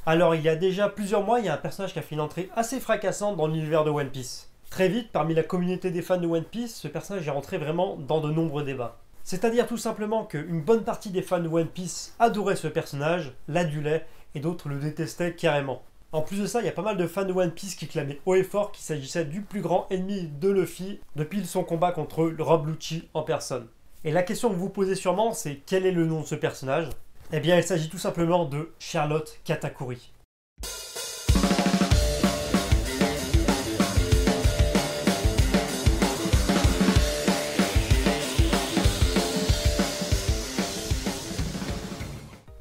Alors il y a déjà plusieurs mois, il y a un personnage qui a fait une entrée assez fracassante dans l'univers de One Piece. Très vite, parmi la communauté des fans de One Piece, ce personnage est rentré vraiment dans de nombreux débats. C'est-à-dire tout simplement qu'une bonne partie des fans de One Piece adoraient ce personnage, l'adulaient, et d'autres le détestaient carrément. En plus de ça, il y a pas mal de fans de One Piece qui clamaient haut et fort qu'il s'agissait du plus grand ennemi de Luffy depuis son combat contre Rob Lucci en personne. Et la question que vous vous posez sûrement, c'est quel est le nom de ce personnage? Eh bien, il s'agit tout simplement de Charlotte Katakuri.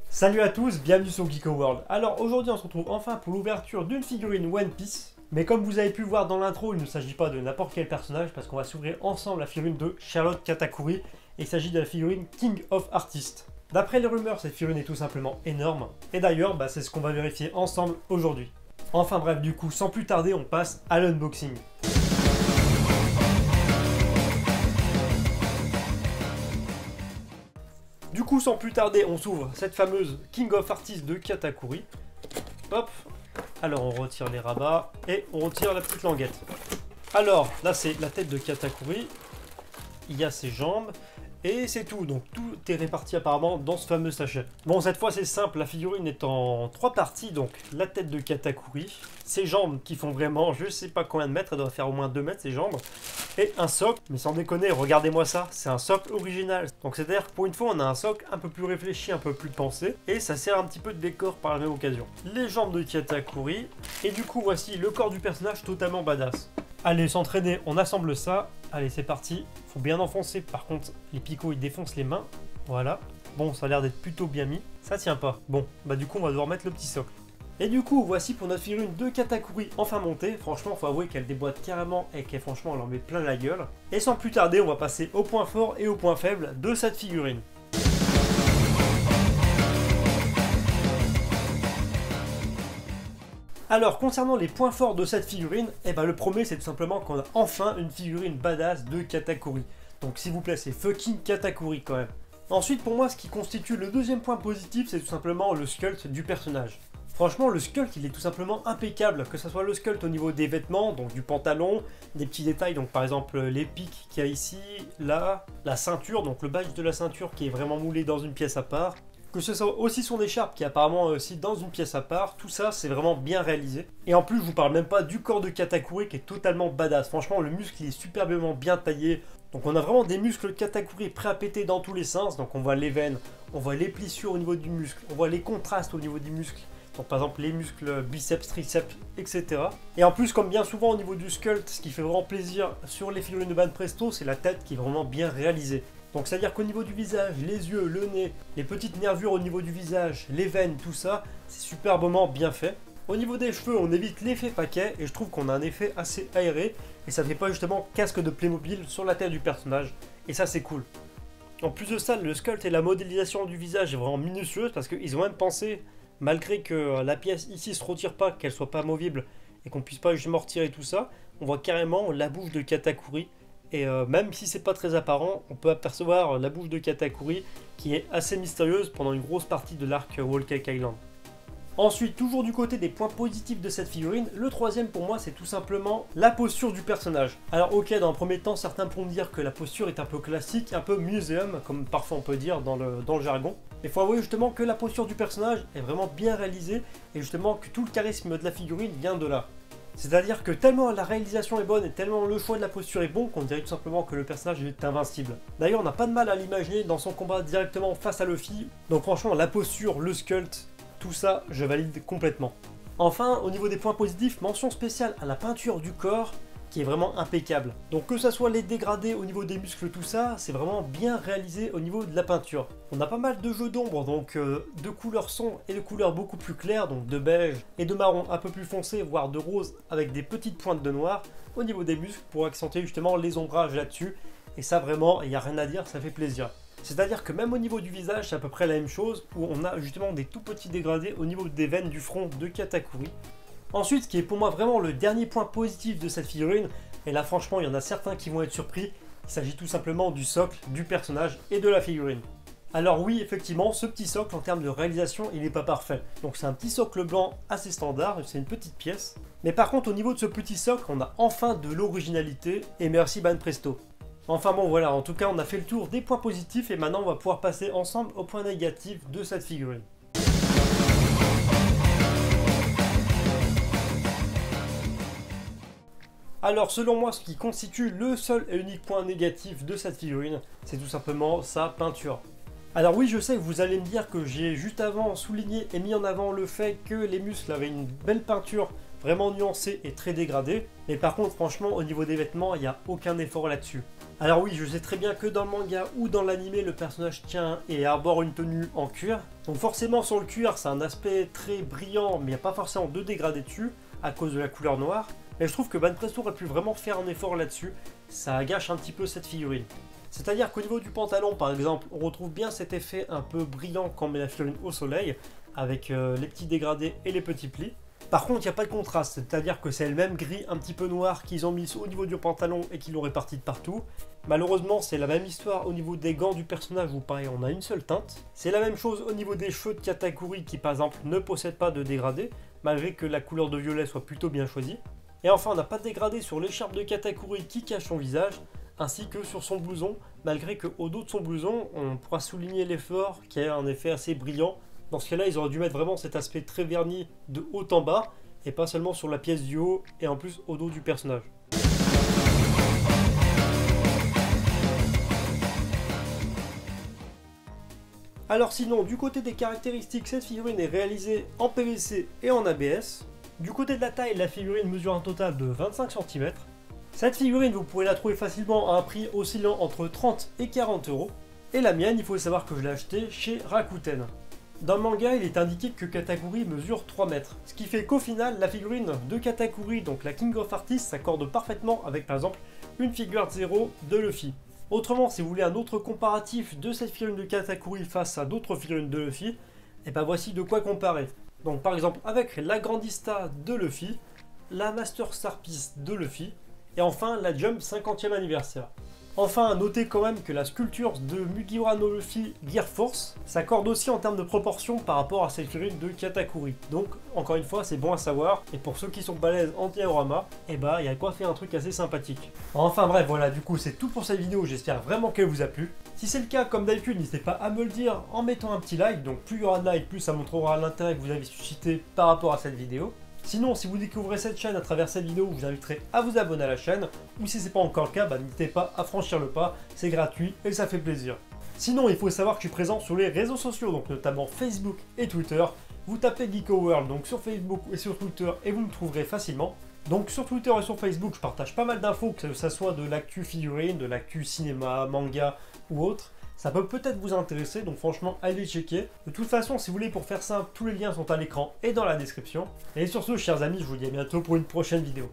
Salut à tous, bienvenue sur Geeko World. Alors aujourd'hui on se retrouve enfin pour l'ouverture d'une figurine One Piece. Mais comme vous avez pu voir dans l'intro, il ne s'agit pas de n'importe quel personnage parce qu'on va s'ouvrir ensemble la figurine de Charlotte Katakuri. Et il s'agit de la figurine King of Artists. D'après les rumeurs, cette figurine est tout simplement énorme. Et d'ailleurs, c'est ce qu'on va vérifier ensemble aujourd'hui. Enfin bref, du coup, sans plus tarder, on passe à l'unboxing. Du coup, sans plus tarder, on s'ouvre cette fameuse King of Artists de Katakuri. Hop. Alors, on retire les rabats et on retire la petite languette. Alors, là, c'est la tête de Katakuri. Il y a ses jambes. Et c'est tout, donc tout est réparti apparemment dans ce fameux sachet. Bon, cette fois c'est simple, la figurine est en 3 parties, donc la tête de Katakuri, ses jambes qui font vraiment, je sais pas combien de mètres, elle doit faire au moins 2 mètres ses jambes, et un socle, mais sans déconner, regardez-moi ça, c'est un socle original. Donc c'est-à-dire que pour une fois on a un socle un peu plus réfléchi, un peu plus pensé, et ça sert un petit peu de décor par la même occasion. Les jambes de Katakuri, et du coup voici le corps du personnage totalement badass. Allez, s'entraîner, on assemble ça. Allez, c'est parti. Faut bien enfoncer. Par contre, les picots, ils défoncent les mains. Voilà. Bon, ça a l'air d'être plutôt bien mis. Ça tient pas. Bon, du coup, on va devoir mettre le petit socle. Et du coup, voici pour notre figurine de Katakuri enfin montée. Franchement, faut avouer qu'elle déboîte carrément et qu'elle, franchement, elle en met plein la gueule. Et sans plus tarder, on va passer au point fort et au point faible de cette figurine. Alors, concernant les points forts de cette figurine, le premier c'est tout simplement qu'on a enfin une figurine badass de Katakuri. Donc s'il vous plaît, c'est fucking Katakuri quand même. Ensuite, pour moi, ce qui constitue le deuxième point positif, c'est tout simplement le sculpt du personnage. Franchement, le sculpt, il est tout simplement impeccable, que ce soit le sculpt au niveau des vêtements, donc du pantalon, des petits détails, donc par exemple les pics qu'il y a ici, là, la ceinture, donc le badge de la ceinture qui est vraiment moulé dans une pièce à part. Que ce soit aussi son écharpe qui est apparemment aussi dans une pièce à part, tout ça c'est vraiment bien réalisé. Et en plus je vous parle même pas du corps de Katakuri qui est totalement badass. Franchement le muscle il est superbement bien taillé. Donc on a vraiment des muscles Katakuri prêts à péter dans tous les sens. Donc on voit les veines, on voit les plissures au niveau du muscle, on voit les contrastes au niveau du muscle. Donc par exemple les muscles biceps, triceps, etc. Et en plus comme bien souvent au niveau du sculpt, ce qui fait vraiment plaisir sur les figurines de Banpresto, c'est la tête qui est vraiment bien réalisée. Donc c'est-à-dire qu'au niveau du visage, les yeux, le nez, les petites nervures au niveau du visage, les veines, tout ça, c'est superbement bien fait. Au niveau des cheveux, on évite l'effet paquet et je trouve qu'on a un effet assez aéré et ça fait pas justement casque de Playmobil sur la tête du personnage et ça c'est cool. En plus de ça, le sculpt et la modélisation du visage est vraiment minutieuse parce qu'ils ont même pensé, malgré que la pièce ici se retire pas, qu'elle soit pas amovible et qu'on puisse pas justement retirer tout ça, on voit carrément la bouche de Katakuri. Et même si c'est pas très apparent, on peut apercevoir la bouche de Katakuri qui est assez mystérieuse pendant une grosse partie de l'arc Whole Cake Island. Ensuite, toujours du côté des points positifs de cette figurine, le troisième pour moi c'est tout simplement la posture du personnage. Alors ok, dans un premier temps, certains pourront dire que la posture est un peu classique, un peu muséum, comme parfois on peut dire dans le jargon. Mais il faut avouer justement que la posture du personnage est vraiment bien réalisée et justement que tout le charisme de la figurine vient de là. C'est-à-dire que tellement la réalisation est bonne et tellement le choix de la posture est bon qu'on dirait tout simplement que le personnage est invincible. D'ailleurs on n'a pas de mal à l'imaginer dans son combat directement face à Luffy, donc franchement la posture, le sculpt, tout ça je valide complètement. Enfin au niveau des points positifs, mention spéciale à la peinture du corps qui est vraiment impeccable. Donc que ça soit les dégradés au niveau des muscles, tout ça, c'est vraiment bien réalisé au niveau de la peinture. On a pas mal de jeux d'ombre, donc de couleurs sombres et de couleurs beaucoup plus claires, donc de beige et de marron un peu plus foncé, voire de rose avec des petites pointes de noir au niveau des muscles pour accentuer justement les ombrages là-dessus. Et ça vraiment, il n'y a rien à dire, ça fait plaisir. C'est-à-dire que même au niveau du visage, c'est à peu près la même chose, où on a justement des tout petits dégradés au niveau des veines du front de Katakuri. Ensuite, ce qui est pour moi vraiment le dernier point positif de cette figurine, et là franchement il y en a certains qui vont être surpris, il s'agit tout simplement du socle, du personnage et de la figurine. Alors oui, effectivement, ce petit socle en termes de réalisation, il n'est pas parfait. Donc c'est un petit socle blanc assez standard, c'est une petite pièce. Mais par contre, au niveau de ce petit socle, on a enfin de l'originalité, et merci Banpresto. Enfin bon voilà, en tout cas on a fait le tour des points positifs et maintenant on va pouvoir passer ensemble aux points négatifs de cette figurine. Alors selon moi, ce qui constitue le seul et unique point négatif de cette figurine, c'est tout simplement sa peinture. Alors oui, je sais que vous allez me dire que j'ai juste avant souligné et mis en avant le fait que les muscles avaient une belle peinture vraiment nuancée et très dégradée, mais par contre franchement au niveau des vêtements, il n'y a aucun effort là-dessus. Alors oui, je sais très bien que dans le manga ou dans l'anime, le personnage tient et arbore une tenue en cuir, donc forcément sur le cuir, c'est un aspect très brillant, mais il n'y a pas forcément de dégradé dessus, à cause de la couleur noire. Et je trouve que Banpresto aurait pu vraiment faire un effort là-dessus, ça gâche un petit peu cette figurine. C'est-à-dire qu'au niveau du pantalon par exemple, on retrouve bien cet effet un peu brillant quand on met la figurine au soleil, avec les petits dégradés et les petits plis. Par contre, il n'y a pas de contraste, c'est-à-dire que c'est le même gris un petit peu noir qu'ils ont mis au niveau du pantalon et qu'ils l'ont réparti de partout. Malheureusement, c'est la même histoire au niveau des gants du personnage où pareil, on a une seule teinte. C'est la même chose au niveau des cheveux de Katakuri qui par exemple ne possèdent pas de dégradé, malgré que la couleur de violet soit plutôt bien choisie. Et enfin, on n'a pas de dégradé sur l'écharpe de Katakuri qui cache son visage, ainsi que sur son blouson, malgré qu'au dos de son blouson, on pourra souligner l'effort qui a un effet assez brillant. Dans ce cas-là, ils auraient dû mettre vraiment cet aspect très verni de haut en bas, et pas seulement sur la pièce du haut, et en plus au dos du personnage. Alors sinon, du côté des caractéristiques, cette figurine est réalisée en PVC et en ABS. Du côté de la taille, la figurine mesure un total de 25 cm. Cette figurine, vous pourrez la trouver facilement à un prix oscillant entre 30 et 40 euros. Et la mienne, il faut savoir que je l'ai achetée chez Rakuten. Dans le manga, il est indiqué que Katakuri mesure 3 mètres. Ce qui fait qu'au final, la figurine de Katakuri, donc la King of Artists, s'accorde parfaitement avec par exemple une figure 0 de Luffy. Autrement, si vous voulez un autre comparatif de cette figurine de Katakuri face à d'autres figurines de Luffy, et ben voici de quoi comparer. Donc par exemple avec la Grandista de Luffy, la Master Star Piece de Luffy, et enfin la Jump 50e anniversaire. Enfin, notez quand même que la sculpture de Mugiwara no Luffy Gear Force s'accorde aussi en termes de proportion par rapport à cette figurine de Katakuri. Donc, encore une fois, c'est bon à savoir. Et pour ceux qui sont balèzes en diorama, eh ben, il y a quoi faire un truc assez sympathique. Enfin bref, voilà, du coup, c'est tout pour cette vidéo. J'espère vraiment qu'elle vous a plu. Si c'est le cas, comme d'habitude, n'hésitez pas à me le dire en mettant un petit like. Donc, plus il y aura de likes, plus ça montrera l'intérêt que vous avez suscité par rapport à cette vidéo. Sinon, si vous découvrez cette chaîne à travers cette vidéo, je vous inviterai à vous abonner à la chaîne. Ou si ce n'est pas encore le cas, n'hésitez pas à franchir le pas, c'est gratuit et ça fait plaisir. Sinon, il faut savoir que je suis présent sur les réseaux sociaux, donc notamment Facebook et Twitter. Vous tapez Geeko World donc sur Facebook et sur Twitter et vous me trouverez facilement. Donc sur Twitter et sur Facebook, je partage pas mal d'infos, que ce soit de l'actu figurine, de l'actu cinéma, manga ou autre. Ça peut peut-être vous intéresser, donc franchement, allez checker. De toute façon, si vous voulez, pour faire simple, tous les liens sont à l'écran et dans la description. Et sur ce, chers amis, je vous dis à bientôt pour une prochaine vidéo.